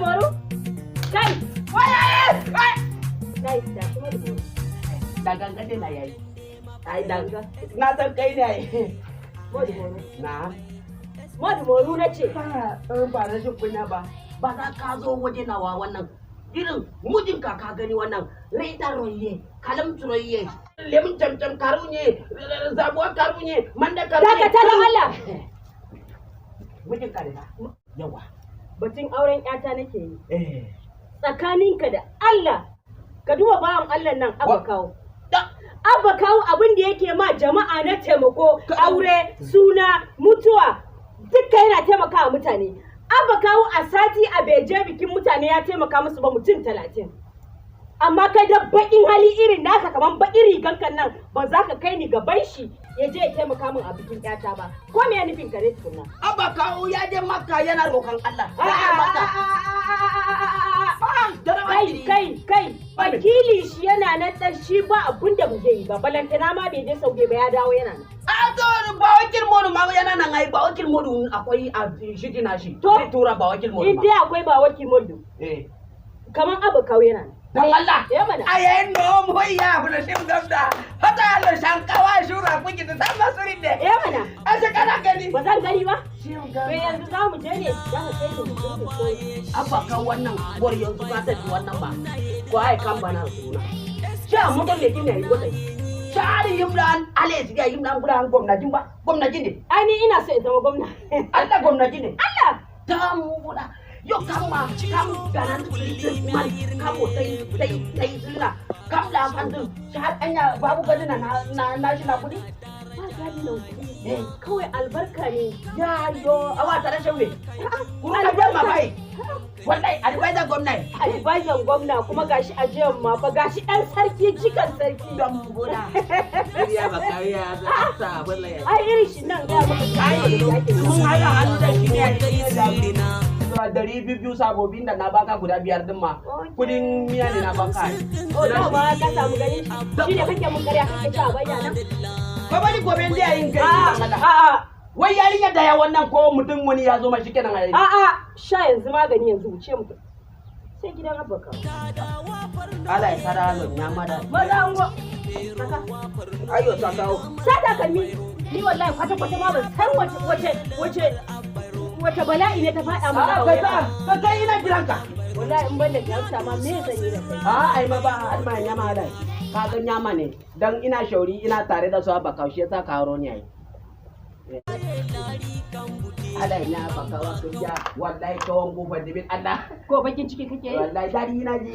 MODU kai kai da gangade na yayi ai dan na san kai ne ai na MODU na ce ba rashin kunya ba za ka zo waje nawa wannan irin mujin ka gani wannan raita roye kalam turoye lemun camcam karunye zabuwa karunye manda karunye daga tala Allah mujin ka da yawa batun auren yata nake yi tsakaninka da Allah ka duba bawan Allah nan abba kawo abin da yake ma jama'a na taimako aure suna mutuwa duka yana taimaka wa mutane abba kawo a sati a beje bikin mutane ya taimaka musu ba mutum 30 amma kai da bakin hali irin naka kaman bakin rigankan nan ba za ka kai ni gaban shi ya je ya taimaka min a bikin ƴata ba ko me ya nufin kare tukunna abba kawo ya je makka yana roƙon Allah kai wakili shi yana nan dan shi ba abun da mu je yi ba balantana ma bai je sauke ba ya dawo yana nan a to ba wakil MODU ma yana nan ai ba wakil MODU akwai a shi dina shi to tura ba wakil MODU in dai akwai ba wakil MODU kaman abba kawo yana nan dan Allah ayen no moya bula shim gamda hata Allah shankawa shura kuki da san masurin ne mana ashe kana gani ba zan gani ba to yanzu za mu je ne za mu kai mu abba kan wannan gor yanzu ka tafi wannan ba ko ai kan bana suna sha mu da leki ne ko dai shari yimlan ale siga yimlan bulan gwamnatin ba gwamnatin ne ai ni ina so in zama gwamna Allah gwamnatin ne Allah ta mu buda yo kama ganan mal kamo sai suna kam da fandin shi har anya babu gadi na shi na kudi ba gadi na kudi kawai albarka ne ya yo awa tare shawe kuma na bar mabai wallahi advisor gwamna kuma gashi ajiyar ma fa gashi dan sarki jikan sarki dan gona ya ba kariya za ta wallahi ai irin shi nan ga maka mun hada hannu da shi ne da 200 sabobin da na baka guda 5 din ma kudin miya ne na baka da ba ka samu gani shi ne kake mun kariya kake ta bayyana ko bani gobe da yin kai wai yarinya da ya wannan ko mutum wani ya zo mashi kenan ai sha yanzu magani yanzu wuce mutum sai gidan abaka Allah ya sara halon ya mada mazango saka ayo sakawo sada kalmi ni wallahi kwata ma ban san wace bala'i ne ta faɗa mana ka kai ina gidanka wallahi in ban da kyauta ma me zan yi da kai ai ma ba alma nyama dai ka ga nyama ne dan ina shauri ina tare da su a bakaushe yasa ka haro ni ai Allah ina bakawa kun ja wallahi kawon gofar dibin Allah ko bakin ciki kake wallahi dadi ina ji